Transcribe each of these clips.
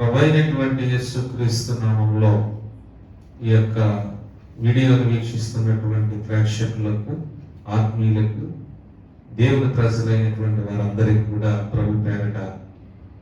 ప్రభువైనటువంటి యేసుక్రీస్తు నామములో ఈ యొక్క వీడియోను వీక్షిస్తున్నటువంటి ప్రేక్షకులకు, ఆత్మీయులకు, దేవుని ప్రజలైనటువంటి వారందరికీ కూడా ప్రభు పేరట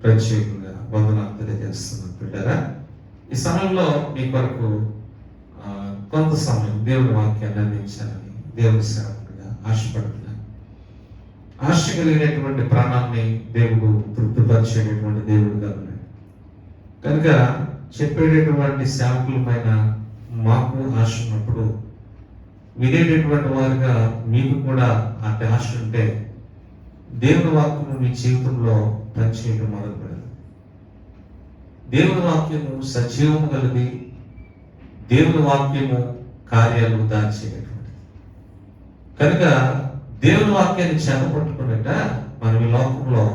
ప్రత్యేకంగా వందనాలు తెలియజేస్తున్నాను. బిడ్డరా, ఈ సమయంలో మీ కొరకు కొంత సమయం దేవుని వాక్యాన్ని అందించాలని దేవుని సేవకుడిగా ఆశపడుతున్నాను. ఆశ కలిగినటువంటి ప్రాణాన్ని దేవుడు తృప్తిపరిచేటటువంటి దేవుడుగా ఉన్నాడు కనుక చెప్పేటటువంటి సేవకుల పైన మాకు ఆశ ఉన్నప్పుడు వినేటటువంటి వారుగా మీకు కూడా ఆ ఆశ ఉంటే దేవుని వాక్యము మీ జీవితంలో పనిచేయడం మొదలు పెడదు. దేవుని వాక్యము సజీవము కలిగి, దేవుని వాక్యము కార్యాలు దాచేటటువంటి కనుక దేవుని వాక్యాన్ని చేతపట్టుకున్నట మనం ఈ లోకంలో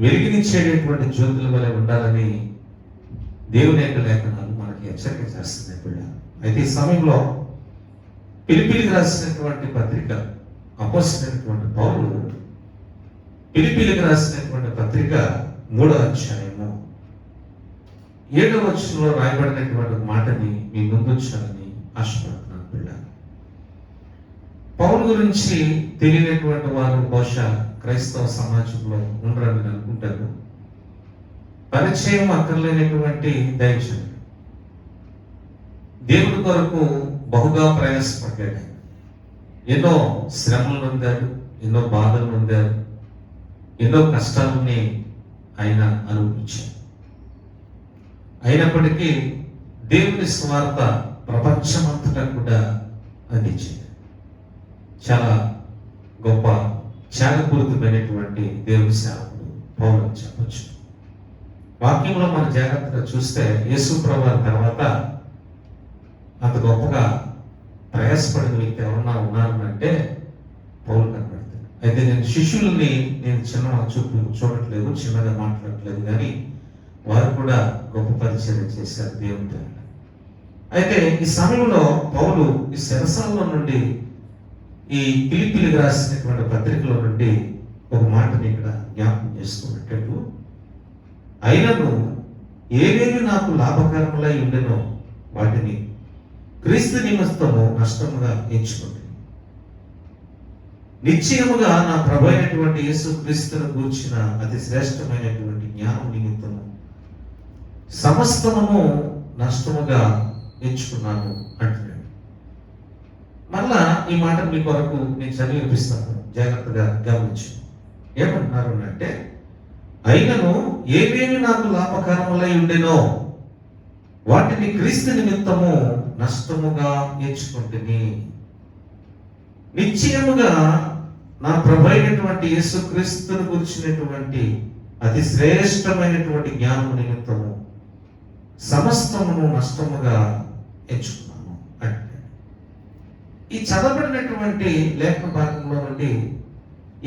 వెలిగినిచ్చేటటువంటి జ్యోతుల వలె ఉండాలని దేవుని యొక్క లేఖనాలు మనకి హెచ్చరిక చేస్తున్నాయి బిడ్డ. అయితే ఈ సమయంలో ఫిలిప్పీలకు రాసినటువంటి పత్రిక అపోస్తలుడైనటువంటి పౌలు ఫిలిప్పీలకు రాసినటువంటి పత్రిక 3వ అధ్యాయము 7వ వచనంలో రాయబడినటువంటి మాటని మీ ముందుంచాలని ఆశపడుతున్నాను బిడ్డ. పౌలు గురించి తెలియనటువంటి వారు బహుశా క్రైస్తవ సమాజంలో ఉండరని నేను అనుకుంటాను. పరిచయం అక్కర్లేనటువంటి దైవజనుడు, దేవుడి కొరకు బహుగా ప్రయాసపడ్డాడు. ఎన్నో శ్రమలు నొందాడు, ఎన్నో బాధలు నొందాడు, ఎన్నో కష్టాలని ఆయన అనుభవించాడు. అయినప్పటికీ దేవుని స్వార్థ ప్రపంచమంతటా కూడా అందించాడు. చాలా గొప్ప త్యాగపూరితమైనటువంటి దేవుని సేవకుడు పౌలు అని చెప్పచ్చు. వాక్యంలో మనం జాగ్రత్తగా చూస్తే యేసు ప్రభువు తర్వాత అంత గొప్పగా ప్రయాసపడిన వ్యక్తి ఎవరన్నా ఉన్నారంటే పౌలు కనబడతాడు. అయితే నేను శిష్యుల్ని చిన్న చూడట్లేదు, చిన్నగా మాట్లాడట్లేదు, కానీ వారు కూడా గొప్ప పరిచయం చేశారు దేవుని. అయితే ఈ సమయంలో పౌలు ఈ శరసాలలో నుండి ఈ ఫిలిప్పీలకు రాసినటువంటి పత్రికలో నుండి ఒక మాటని ఇక్కడ జ్ఞాపకం చేసుకున్నట్టు, అయినను ఏవేవి నాకు లాభకరములై ఉండెనో వాటిని క్రీస్తు నిమిత్తము నష్టముగా ఎంచుకుంది. నిశ్చయముగా నా ప్రభు అయినటువంటి యేసు క్రీస్తును గూర్చిన అతి శ్రేష్టమైనటువంటి జ్ఞానం నిమిత్తము సమస్తమును నష్టముగా ఎంచుకున్నాను అంటున్నాడు. మళ్ళా ఈ మాట మీ కొరకు నేను చదివి వినిపిస్తాను, జాగ్రత్తగా గమనించు. ఏమంటున్నారు అంటే, అయినను ఏవేమి నాకు లాభకరములై ఉండెనో వాటిని క్రీస్తు నిమిత్తము నష్టముగా ఎంచుకుంటుని. నిశ్చయముగా నా ప్రభు అయినటువంటి యేసు క్రీస్తును గురించినటువంటి అతి శ్రేష్టమైనటువంటి జ్ఞానము నిమిత్తము సమస్తమును నష్టముగా ఎంచుకున్నాను అంటే, ఈ చదవబడినటువంటి లేఖన భాగంలో నుండి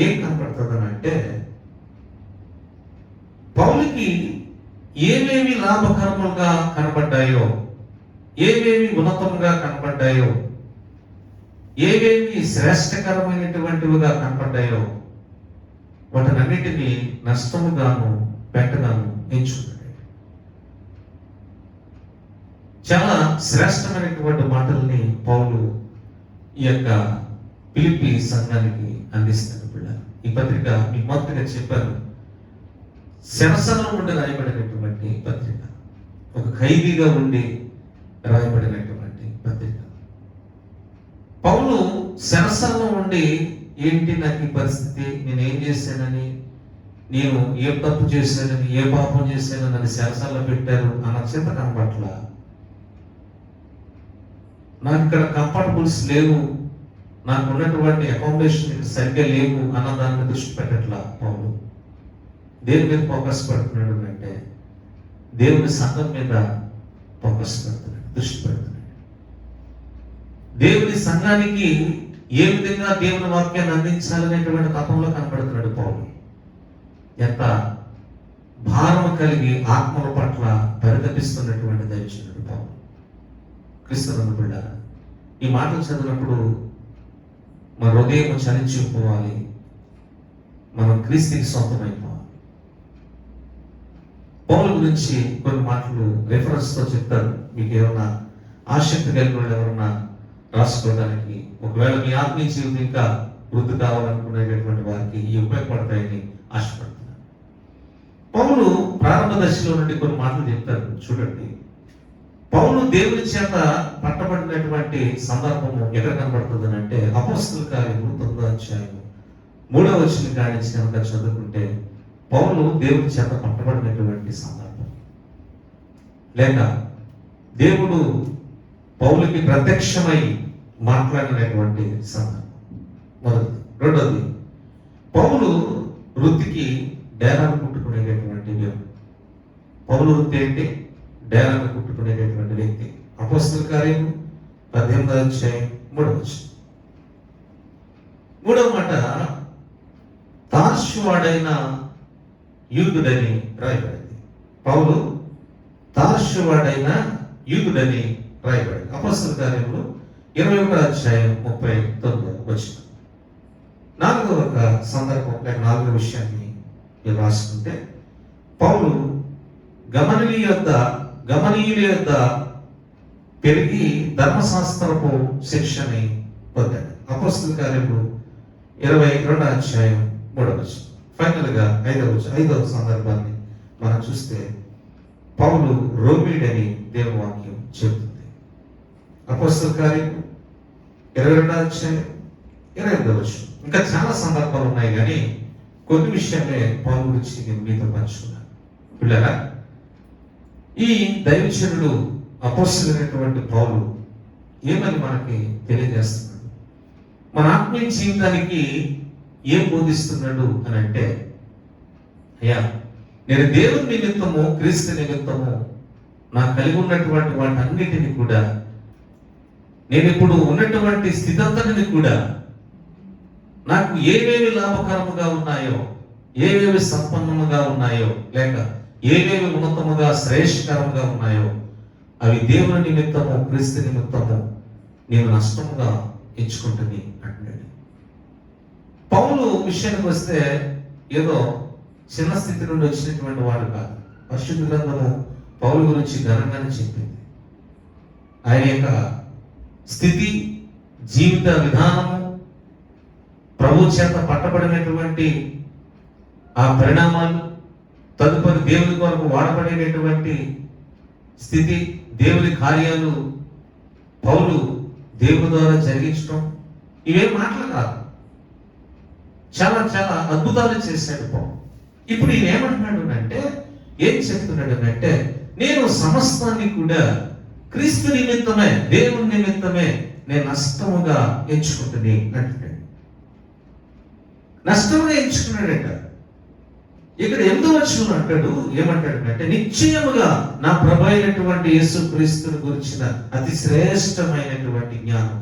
ఏం కనపడుతుందని అంటే, పౌలుకి ఏమేమి లాభకరములుగా కనబడ్డాయో, ఏమేమి ఉన్నతంగా కనబడ్డాయో, ఏమేమి శ్రేష్టకరమైనటువంటివిగా కనబడ్డాయో వాటినన్నిటినీ నష్టముగాను పెట్టగాను ఎంచుకున్నాడు. చాలా శ్రేష్టమైనటువంటి మాటల్ని పౌలు ఈ యొక్క ఫిలిప్పీ సంఘానికి అందిస్తాడు బిడ్డ. ఈ పత్రిక మీకు మొదటిగా చెప్పారు, శరసలో ఉండి రాయబడినటువంటి పత్రిక, ఒక ఖైదీగా ఉండి రాయబడినటువంటి పత్రిక. పౌలు శరసలో ఉండి ఏంటి నాకు ఈ పరిస్థితి, నేనేం చేశానని, నేను ఏ తప్పు చేశానని, ఏ పాపం చేశానని శరసల్లో పెట్టారు అన్న చింత కనబట్ల. నాకు ఇక్కడ కంఫర్టబుల్స్ లేవు, నాకు ఉన్నటువంటి అకామిడేషన్ సరిగ్గా లేవు అన్న దాన్ని దృష్టి పెట్టట్లా పౌలు. దేని మీద ఫోకస్ పెడుతున్నాడు అంటే, దేవుని సంఘం మీద ఫోకస్ పెడుతున్నాడు, దృష్టి పెడుతున్నాడు. దేవుని సంఘానికి ఏ విధంగా దేవుని వాక్యాన్ని అందించాలనేటువంటి తపంలో కనపడుతున్నాడు పౌలు. ఎంత భారము కలిగి ఆత్మల పట్ల పరితపిస్తున్నటువంటి దైవజనుడు పౌలు. క్రీస్తునందు బిడ్డ, ఈ మాటలు చదివినప్పుడు మన హృదయం చలించిపోవాలి, మనం క్రీస్తుకి సొంతమైపోవాలి. పౌలు గురించి కొన్ని మాటలు తో చెప్తారు. మీకు ఏమైనా ఆసక్తి కలిగిన వాళ్ళు ఎవరన్నా రాసుకోవడానికి, ఒకవేళ మీ ఆత్మీయ జీవితం ఇంకా వృద్ధి కావాలనుకునేటటువంటి వారికి ఈ ఉపయోగపడతాయని ఆశపడుతున్నాను. పౌలు ప్రారంభ దశలో నుండి కొన్ని మాటలు చెప్తారు. చూడండి, పౌలు దేవుని చేత పట్టబడినటువంటి సందర్భము ఎక్కడ కనబడుతుంది అంటే అపోస్తల కార్యములు 9వ అధ్యాయము 3వ వచనం కానించి కనుక చదువుకుంటే పౌలు దేవుని చేత పట్టబడినటువంటి సందర్భం, లేక దేవుడు పౌలుకి ప్రత్యక్షమై మాట్లాడినటువంటి సందర్భం మొదటిది. రెండోది, పౌలు వృత్తికి డేరాలు కుట్టుకునేటటువంటి వ్యక్తి. పౌలు వృత్తి ఏంటి? డేరాలు కుట్టుకునేటటువంటి వ్యక్తి. అపోస్తల కార్యము 18వ అధ్యాయం 3వ వచనం. మూడవ మాట, తార్షువాడైన యూదుడని రాయబడింది. పౌలు తార్షువాడైన యూదుడని రాయబడింది. అపోస్తల కార్యములు 21వ అధ్యాయం 39వ వచనం. నాలుగవ ఒక సందర్భం లేక నాలుగవ విషయాన్ని మీరు రాసుకుంటే, పౌలు గమనీయుల యొద్ద పెరిగి ధర్మశాస్త్రపు శిక్షని పొందాడు. అపోస్తల కార్యములు 22వ అధ్యాయం 3వ వచనం. ఫైనల్ గా 5వ సందర్భాన్ని మనం చూస్తే, పౌలు రోమీడని దేవుని వాక్యం చెబుతుంది. అపోస్తల కార్యము 22వ అధ్యాయం 28వ వచనం. ఇంకా చాలా సందర్భాలు ఉన్నాయి, కానీ కొన్ని విషయాలే పౌలు గురించి నేను మీతో పంచుకున్నాను. పిల్లరా, ఈ దైవజనుడు అపోస్తలుడైనటువంటి పౌలు ఏమని మనకి తెలియజేస్తున్నాడు, మన ఆత్మీయ జీవితానికి ఏం బోధిస్తున్నాడు అని అంటే, అయ్యా, నేను దేవుని నిమిత్తము క్రీస్తు నిమిత్తము నాకు కలిగి ఉన్నటువంటి వాటి అన్నిటిని కూడా, నేను ఇప్పుడు ఉన్నటువంటి స్థితిని కూడా, నాకు ఏవేవి లాభకరముగా ఉన్నాయో, ఏవేవి సంపన్నముగా ఉన్నాయో, లేక ఏవేవి ఉన్నతముగా శ్రేష్ఠకరముగా ఉన్నాయో, అవి దేవుని నిమిత్తము క్రీస్తు నిమిత్తము నేను నష్టముగా ఎంచుకుంటుంది అంటున్నాడు. పౌలు విషయానికి వస్తే ఏదో చిన్న స్థితి నుండి వచ్చినటువంటి వాడు కాదు. పరిశుద్ధ గ్రంథము పౌలు గురించి ఘనంగానే చెప్పింది. ఆయన యొక్క స్థితి, జీవిత విధానము, ప్రభు చేత పట్టబడినటువంటి ఆ పరిణామాలు, తదుపరి దేవుని కొరకు వాడబడేటటువంటి స్థితి, దేవుని కార్యాలు పౌలు దేవుని ద్వారా జరిగించడం, ఇవేం మాటలు కాదు. చాలా చాలా అద్భుతాలు చేశాడు పౌలు. ఇప్పుడు ఈయన ఏమంటున్నాడు అంటే, ఏం చెప్తున్నాడు అంటే, నేను సమస్తాన్ని కూడా క్రీస్తు నిమిత్తమే, దేవుని నిమిత్తమే నేను నష్టముగా ఎంచుకుంటుంది అంటున్నాడు. నష్టముగా ఎంచుకున్నాడట. ఇక్కడ 8వ వచనం అంటాడు, ఏమంటాడంటే, నిశ్చయముగా నా ప్రభు అయినటువంటి యేసు క్రీస్తుని గురించిన అతి శ్రేష్టమైనటువంటి జ్ఞానం,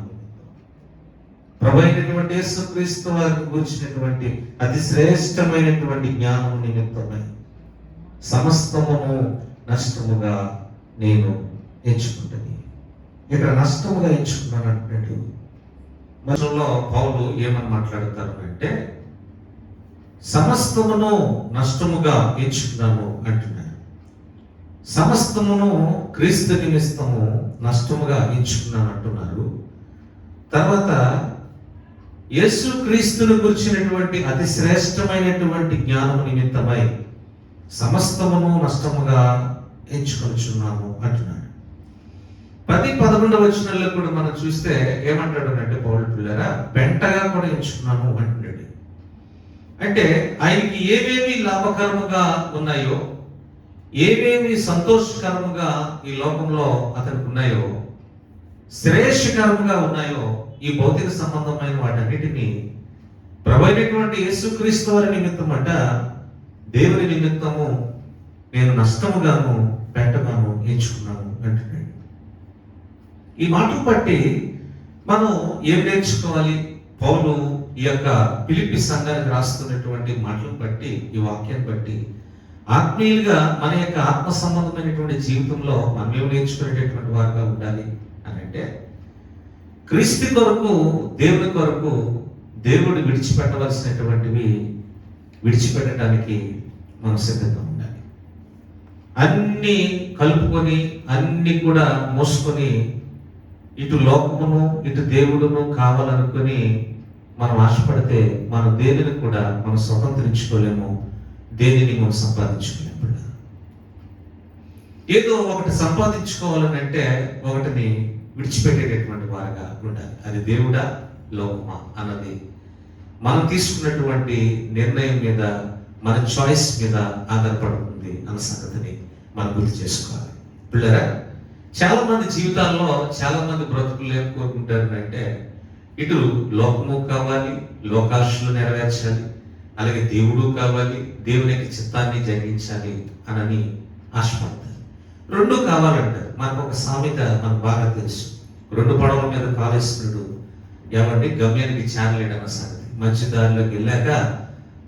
ప్రభు అయినటువంటి యేసు క్రీస్తు వారిని గురించినటువంటి అతి శ్రేష్టమైనటువంటి జ్ఞానం నిమిత్తమై సమస్తమును నష్టముగా నేను ఎంచుకుంటుంది. ఇక్కడ నష్టముగా ఎంచుకున్నాను అంటున్నాడు. మధ్యలో పౌలు ఏమని మాట్లాడతారు అంటే, సమస్తమును నష్టముగా ఎంచుకున్నాను అంటున్నారు. సమస్తమును క్రీస్తు నిమిత్తము నష్టముగా ఎంచుకున్నాను అంటున్నారు. తర్వాత యేసు క్రీస్తును గురించినటువంటి అతి శ్రేష్టమైనటువంటి జ్ఞానము నిమిత్తమై సమస్తమును నష్టముగా ఎంచుకొనిచున్నాను అంటున్నాడు. 10-11 వచనాల్లో కూడా మనం చూస్తే ఏమంటాడు అంటే, పౌలు పిల్లరా, పెంటగా కూడా ఎంచుకున్నాను అంటున్నాడు. అంటే ఆయనకి ఏవేవి లాభకరముగా ఉన్నాయో, ఏవేవి సంతోషకరముగా ఈ లోకంలో అతనికి ఉన్నాయో, శ్రేష్ఠకరముగా ఉన్నాయో, ఈ భౌతిక సంబంధమైన వాటన్నిటినీ ప్రభు అయినటువంటి యేసుక్రీస్తు వారి నిమిత్తమట, దేవుని నిమిత్తము నేను నష్టముగాను పెట్టగాను ఎంచుకున్నాను అంటున్నాడు. ఈ మాటలు బట్టి మనం ఏం నేర్చుకోవాలి? పౌలు ఈ యొక్క ఫిలిప్పీ సంఘానికి రాస్తున్నటువంటి మాటలను బట్టి, ఈ వాక్యాన్ని బట్టి ఆత్మీయులుగా మన యొక్క ఆత్మ సంబంధమైనటువంటి జీవితంలో మనం ఏం నేర్చుకునేటటువంటి వారుగా ఉండాలి అని అంటే, క్రీస్తు కొరకు, దేవుని కొరకు దేవుడు విడిచిపెట్టవలసినటువంటివి విడిచిపెట్టడానికి మనం సిద్ధంగా ఉండాలి. అన్ని కలుపుకొని అన్ని కూడా మోసుకొని ఇటు లోకమును ఇటు దేవుడును కావాలనుకొని మనం ఆశపడితే మనం దేనిని కూడా మనం స్వతంత్రించుకోలేము, దేనిని మనం సంపాదించుకోలేము. ఏదో ఒకటి సంపాదించుకోవాలని అంటే ఒకటిని విడిచిపెట్టేటటువంటి వారుగా ఉండాలి. అది దేవుడా లోకమా అన్నది మనం తీసుకున్నటువంటి నిర్ణయం మీద, మన చాయిస్ మీద ఆధారపడుతుంది అన్న సంగతిని మనం గుర్తు చేసుకోవాలి. పిల్లరా, చాలా మంది జీవితాల్లో చాలా మంది బ్రతుకులు ఏం కోరుకుంటారు అంటే ఇటు లోకము కావాలి, లోకాశలు నెరవేర్చాలి, అలాగే దేవుడు కావాలి, దేవుని యొక్క చిత్తాన్ని జరిగించాలి అని ఆశపడతారు. రెండు కావాలంటారు. మనకు ఒక సామెత మనకు బాగా తెలుసు, రెండు పడవల మీద కాలేస్తున్నాడు ఏమంటే గమ్యానికి చేరలేడన్న సంగతి. మంచి దారిలోకి వెళ్ళాక,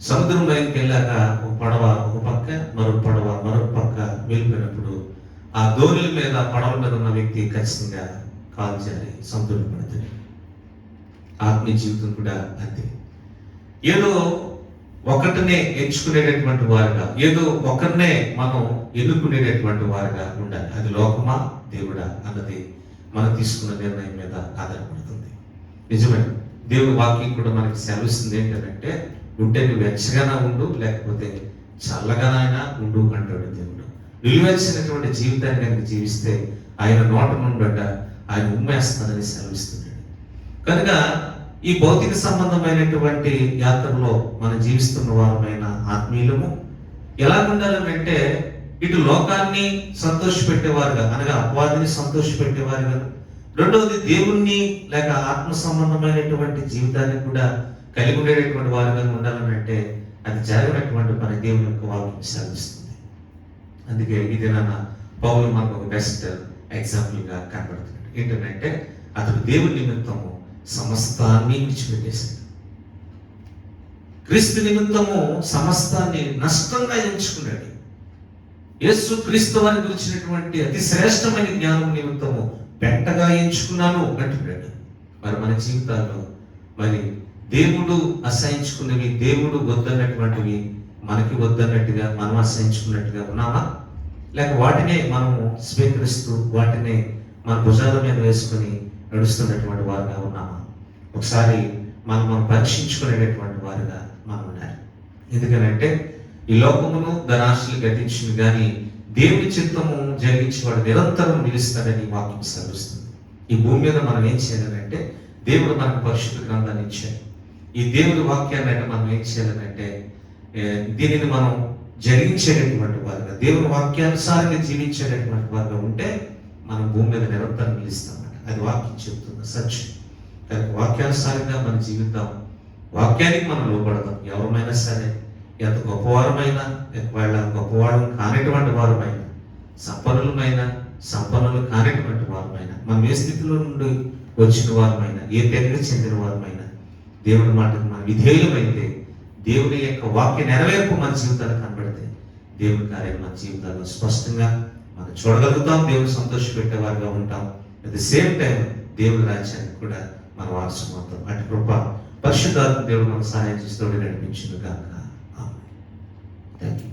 సముద్రం వైపుకి వెళ్ళాక ఒక పడవ ఒక పక్క, మరొక పడవ మరొక పక్క వెళ్ళిపోయినప్పుడు ఆ దోణుల మీద, పడవల మీద ఉన్న వ్యక్తి ఖచ్చితంగా కాలు జారి సముద్రంలో పడుతుంది. ఆత్మీయ జీవితం కూడా అంతే. ఏదో ఒకటినే ఎంచుకునేటటువంటి వారుగా, ఏదో ఒకరినే మనం ఎన్నుకునేటటువంటి వారుగా ఉండాలి. అది లోకమా దేవుడా అన్నది మనం తీసుకున్న నిర్ణయం మీద ఆధారపడుతుంది. నిజమే, దేవుని వాక్యం కూడా మనకి సెలవిస్తుంది ఏంటంటే ఉంటే నువ్వు వెచ్చగానే ఉండు, లేకపోతే చల్లగానైనా ఉండు అంటాడు దేవుడు. నిలువెచ్చినటువంటి జీవితాన్ని కనుక జీవిస్తే ఆయన నోట నుండట ఆయన ఉమ్మేస్తానని సెలవిస్తున్నాడు. కనుక ఈ భౌతిక సంబంధమైనటువంటి యాత్రలో మనం జీవిస్తున్న వారమైన ఆత్మీయులము ఎలా ఉండాలంటే ఇటు లోకాన్ని సంతోషపెట్టేవారుగా, అనగా అపవాదిని సంతోషపెట్టేవారుగా, రెండవది దేవుణ్ణి లేక ఆత్మ సంబంధమైనటువంటి జీవితాన్ని కూడా కలిగి ఉండేటటువంటి వారుగా ఉండాలని అంటే అది జరగనటువంటి మన దేవుని యొక్క వాక్యం సెలవిస్తుంది. అందుకే ఇది పౌలు మనకు ఒక బెస్ట్ ఎగ్జాంపుల్ గా కనబడుతుంది. ఏంటంటే అతడు దేవుని నిమిత్తము సమస్తాన్ని విడిచిపెట్టేశాడు. క్రీస్తు నిమిత్తము సమస్తాన్ని నష్టంగా ఎంచుకున్నాడు. యేసు క్రీస్తు వారిని గురించినటువంటి అతి శ్రేష్టమైన జ్ఞానం నిమిత్తము పెంటగా ఎంచుకున్నాను అంటున్నాడు. మరి మన జీవితాల్లో మరి దేవుడు అసహించుకున్నవి, దేవుడు వద్దన్నటువంటివి మనకి వద్దన్నట్టుగా మనం అసహించుకున్నట్టుగా ఉన్నామా? లేక వాటినే మనము స్వీకరిస్తూ వాటినే మన భుజాల మీద వేసుకొని నడుస్తున్నటువంటి వారుగా ఉన్నామా? ఒకసారి మనం పరీక్షించుకునేటటువంటి వారుగా మనం ఉండాలి. ఎందుకనంటే ఈ లోకమును ధనాశలు గతించింది కానీ దేవుని చిత్తము జరిగించేవాడు నిరంతరం నిలుస్తాడని వాక్యం సెలవిస్తుంది. ఈ భూమి మీద మనం ఏం చేయాలంటే దేవుడు మనకు పరిశుద్ధ గ్రంథాన్ని ఇచ్చాడు. ఈ దేవుడి వాక్యాన్ని అంటే మనం ఏం చేయాలంటే దీనిని మనం జరిగించేటటువంటి వారుగా, దేవుని వాక్యానుసారంగా జీవించేటటువంటి వారుగా ఉంటే మనం భూమి మీద నిరంతరం నిలుస్తామట. అది వాక్యం చెబుతున్న సత్యం. కానీ వాక్యానుసారంగా మన జీవితం, వాక్యానికి మనం లోపడదాం. ఎవరమైనా సరే, ఎంత గొప్పవారమైనా, ఒకవేళ గొప్పవారం కానిటువంటి వారమైనా, సంపన్నులు కానిటువంటి వారమైనా, మనం ఏ స్థితిలో నుండి వచ్చిన వారమైనా, ఏ తెగకి చెందిన వారమైనా, దేవుని మాటకు మన విధేయులమైతే, దేవుని యొక్క వాక్య నెరవేర్పు మన జీవితాలు కనబడితే దేవుని కార్యం మన జీవితాల్లో స్పష్టంగా మనం చూడగలుగుతాం. దేవుని సంతోషపెట్టేవారుగా ఉంటాం. అట్ ది సేమ్ టైం దేవుని రాజ్యానికి కూడా మన వారసులు అవుతాం. అటు కృప పరిశుద్ధాత్మ దేవుడు మనకు సహాయం చేస్తూ నడిపించింది కాక. Thank you.